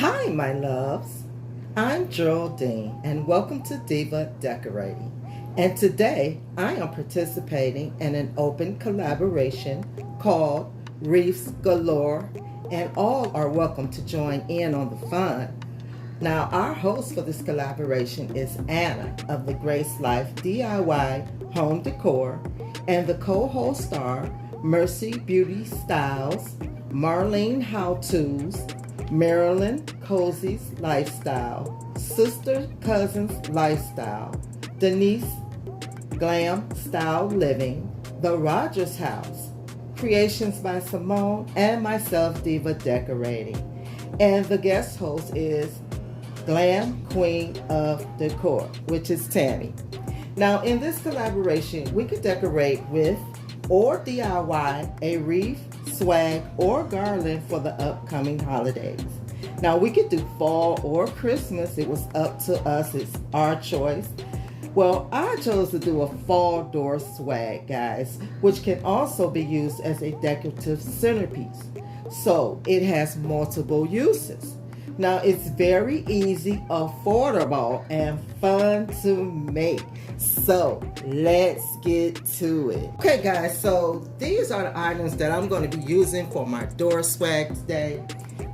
Hi, my loves. I'm Geraldine, and welcome to Diva Decorating. And today I am participating in an open collaboration called Wreaths Galore, and all are welcome to join in on the fun. Now, our host for this collaboration is Anna of the Grace Life DIY Home Decor, and the co-hosts are Mercy Beauty Styles, Marlene How Tos, Marilyn Cozy's Lifestyle, Sister Cousins Lifestyle, Denise Glam Style Living, the Rodgers House, Creations by Simone, and myself, Diva Decorating. And the guest host is Glam Queen of Decor, which is Tammy. Now, in this collaboration, we could decorate with or DIY a wreath, swag, or garland for the upcoming holidays. Now, we could do fall or Christmas. It was up to us. It's our choice. Well, I chose to do a fall door swag, guys, which can also be used as a decorative centerpiece. So it has multiple uses. Now, it's very easy, affordable, and fun to make. So let's get to it. Okay, guys, so these are the items that I'm going to be using for my door swag today.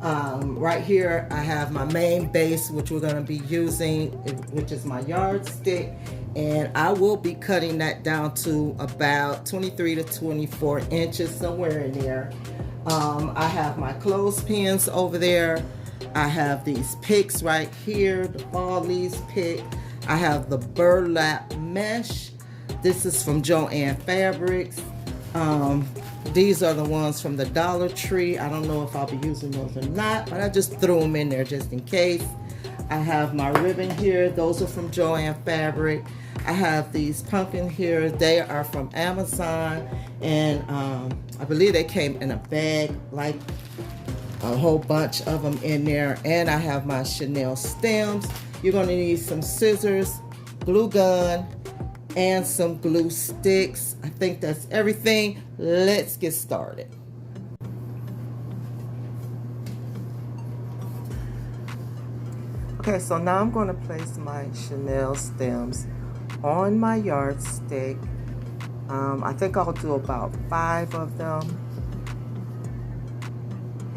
Right here, I have my main base, which we're going to be using, which is my yardstick. And I will be cutting that down to about 23 to 24 inches, somewhere in there. I have my clothespins over there. I have these picks right here, the fall leaves pick. I have the burlap mesh. This is from Joann Fabrics. These are the ones from the Dollar Tree. I don't know if I'll be using those or not, but I just threw them in there just in case. I have my ribbon here. Those are from Joann Fabric. I have these pumpkin here. They are from Amazon, and I believe they came in a bag, like a whole bunch of them in there. And I have my Chanel stems. You're going to need some scissors, glue gun, and some glue sticks. I think that's everything. Let's get started. Okay, so now I'm going to place my Chanel stems on my yardstick. I think I'll do about 5 of them.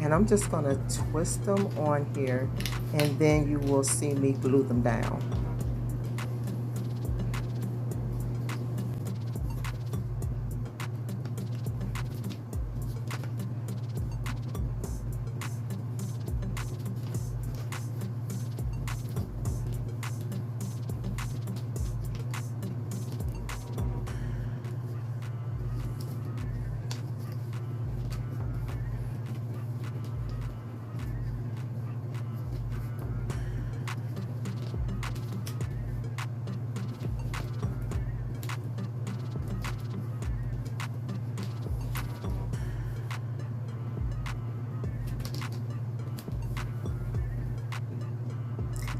And I'm just going to twist them on here, and then you will see me glue them down.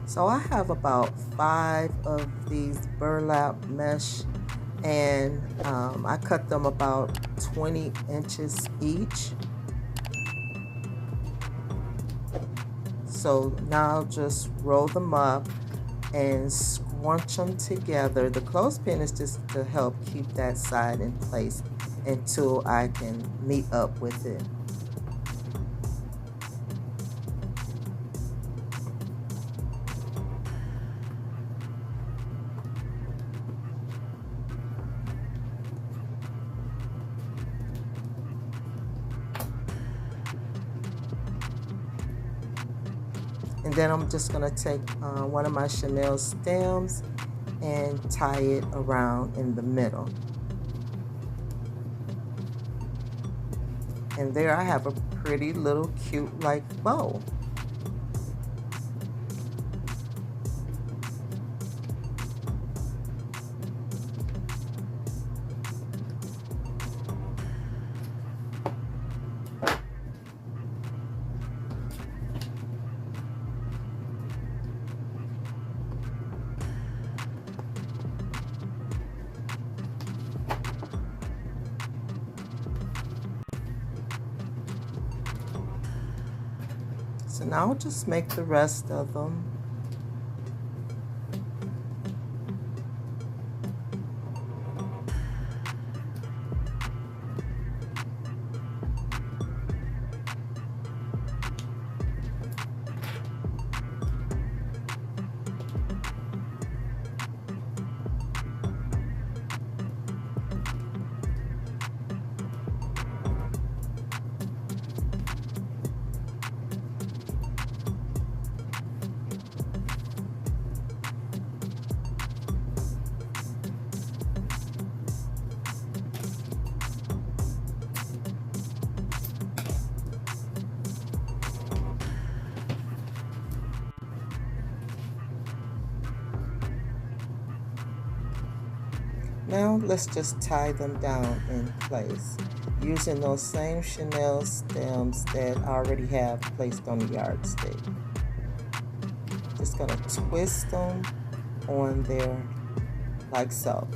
So I have about 5 of these burlap mesh, and I cut them about 20 inches each. So now I'll just roll them up and scrunch them together. The clothespin is just to help keep that side in place until I can meet up with it. And then I'm just going to take one of my Chanel stems and tie it around in the middle. And there I have a pretty little cute like bow. stems, and I'll just make the rest of them. Now let's just tie them down in place using those same Chanel stems that I already have placed on the yardstick. Just gonna twist them on there like so.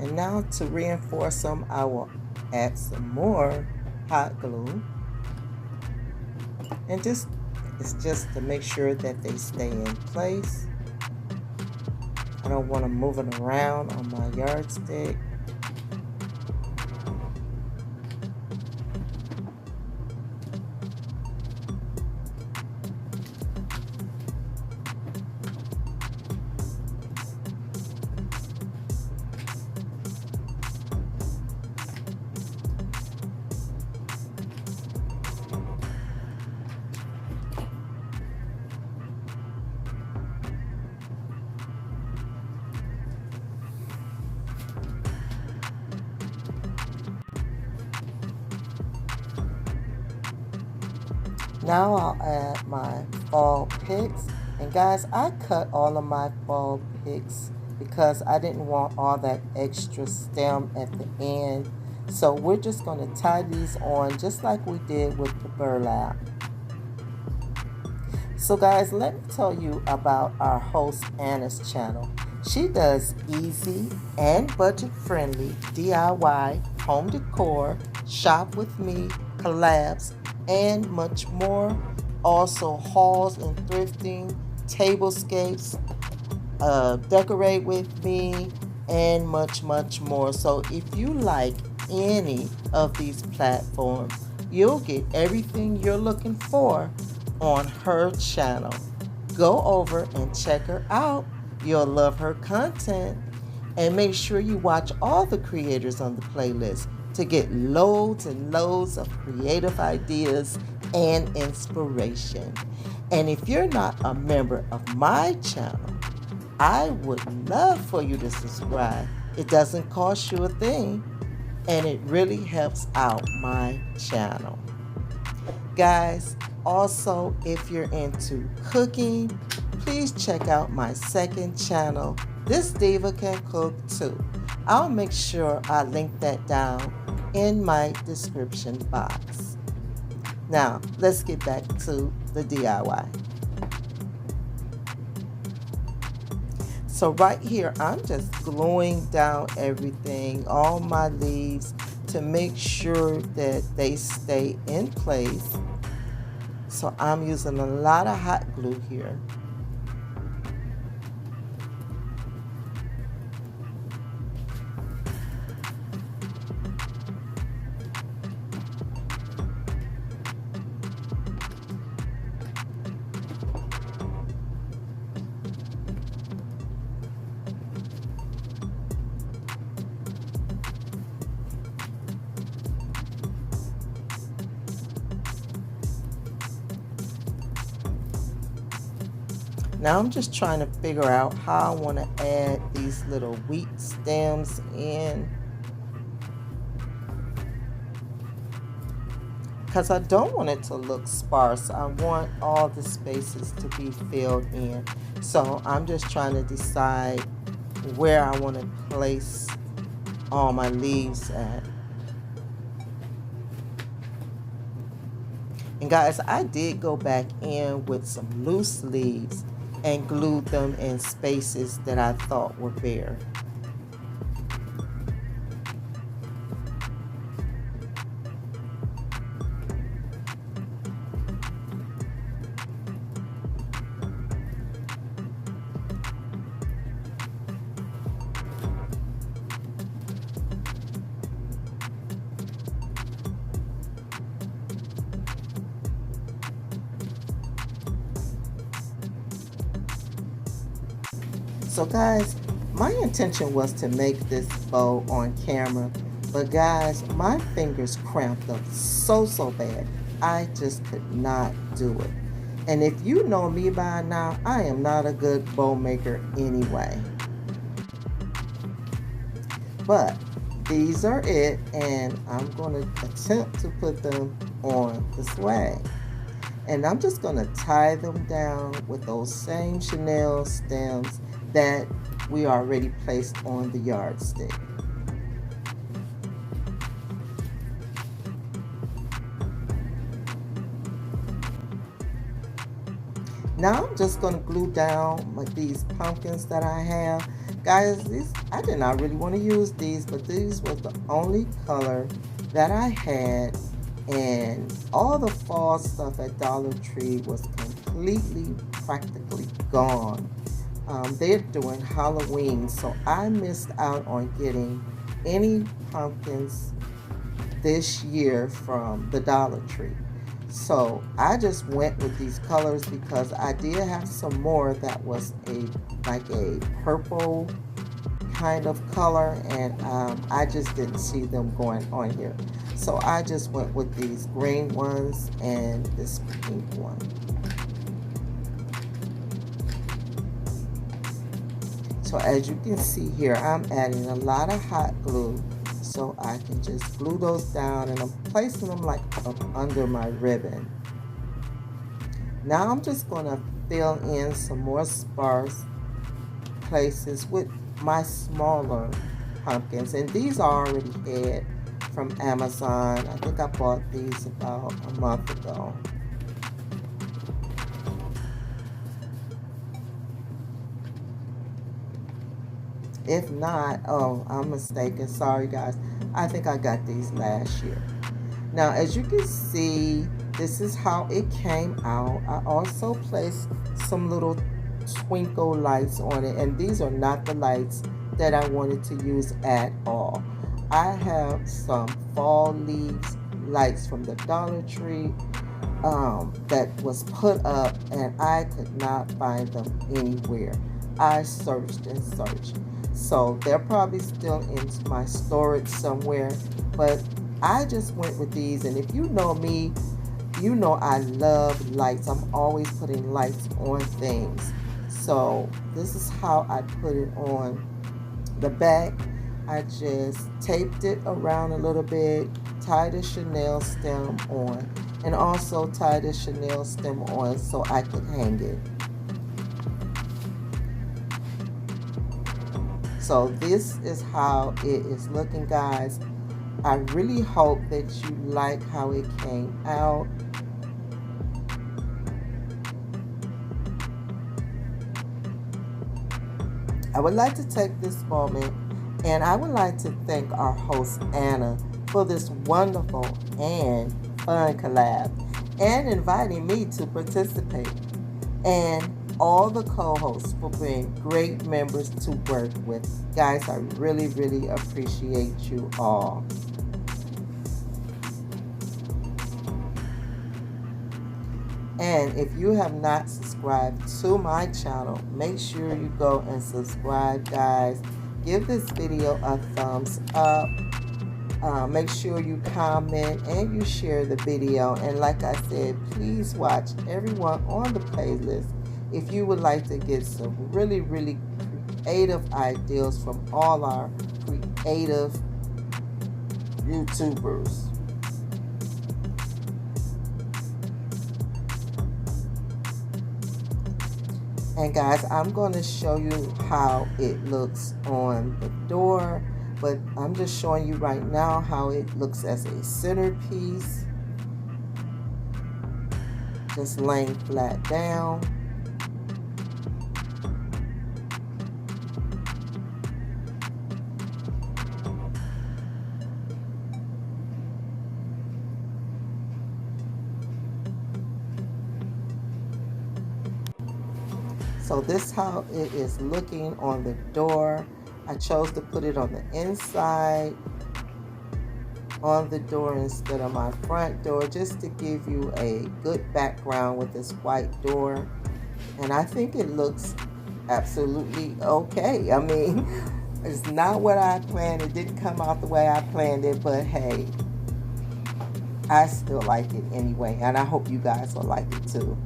And now to reinforce them, I will add some more hot glue. And it's just to make sure that they stay in place. I don't want to move it around on my yardstick. Now I'll add my fall picks. And guys, I cut all of my fall picks because I didn't want all that extra stem at the end. So we're just going to tie these on just like we did with the burlap. So guys, let me tell you about our host Anna's channel. She does easy and budget-friendly DIY, home decor, shop with me, collabs, and much more. Also hauls and thrifting, tablescapes, decorate with me, and much more. So if you like any of these platforms, you'll get everything you're looking for on her channel. Go over and check her out. You'll love her content. And make sure you watch all the creators on the playlist to get loads and loads of creative ideas and inspiration. And if you're not a member of my channel, I would love for you to subscribe. It doesn't cost you a thing, and it really helps out my channel. Guys, also, if you're into cooking, please check out my second channel, This Diva Can Cook Too. I'll make sure I link that down in my description box. Now, let's get back to the DIY. So right here, I'm just gluing down everything, all my leaves, to make sure that they stay in place. So I'm using a lot of hot glue here. Now I'm just trying to figure out how I want to add these little wheat stems in. because I don't want it to look sparse. I want all the spaces to be filled in. So I'm just trying to decide where I want to place all my leaves at. And guys, I did go back in with some loose leaves and glued them in spaces that I thought were bare. So guys, my intention was to make this bow on camera, but guys, my fingers cramped up so bad. I just could not do it. And if you know me by now, I am not a good bow maker anyway. But these are it, and I'm going to attempt to put them on the swag. And I'm just going to tie them down with those same Chanel stems that we already placed on the yardstick. Now I'm just going to glue down these pumpkins that I have. Guys, I did not really want to use these, but these was the only color that I had, and all the fall stuff at Dollar Tree was completely, practically gone. They're doing Halloween, so I missed out on getting any pumpkins this year from the Dollar Tree. So I just went with these colors because I did have some more that was like a purple kind of color, and I just didn't see them going on here. So I just went with these green ones and this pink one. So as you can see here, I'm adding a lot of hot glue so I can just glue those down, and I'm placing them like up under my ribbon. Now I'm just going to fill in some more sparse places with my smaller pumpkins, and these are already had from Amazon. I think I bought these about a month ago. If not, oh, I'm mistaken. Sorry, guys. I think I got these last year. Now, as you can see, this is how it came out. I also placed some little twinkle lights on it, and these are not the lights that I wanted to use at all. I have some fall leaves lights from the Dollar Tree that was put up, and I could not find them anywhere. I searched and searched. So they're probably still in my storage somewhere, but I just went with these. And if you know me, you know I love lights. I'm always putting lights on things. So this is how I put it on the back. I just taped it around a little bit, tied a Chanel stem on, and also tied a Chanel stem on so I could hang it. So this is how it is looking, guys. I really hope that you like how it came out. I would like to take this moment, and I would like to thank our host Anna for this wonderful and fun collab, and inviting me to participate, and all the co-hosts for being great members to work with. Guys, I really, really appreciate you all. And if you have not subscribed to my channel, make sure you go and subscribe, guys. Give this video a thumbs up. Make sure you comment and you share the video. And like I said, please watch everyone on the playlist if you would like to get some really, really creative ideas from all our creative YouTubers. And guys, I'm going to show you how it looks on the door, but I'm just showing you right now how it looks as a centerpiece. Just laying flat down. So this is how it is looking on the door. I chose to put it on the inside on the door instead of my front door, just to give you a good background with this white door. And I think it looks absolutely okay. I mean, it's not what I planned. It didn't come out the way I planned it, but hey, I still like it anyway, and I hope you guys will like it too.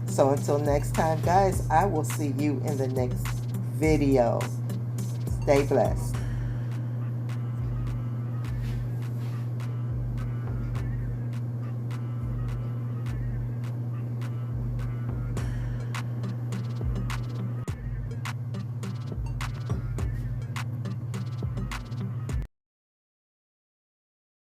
So until next time, guys, I will see you in the next video. Stay blessed.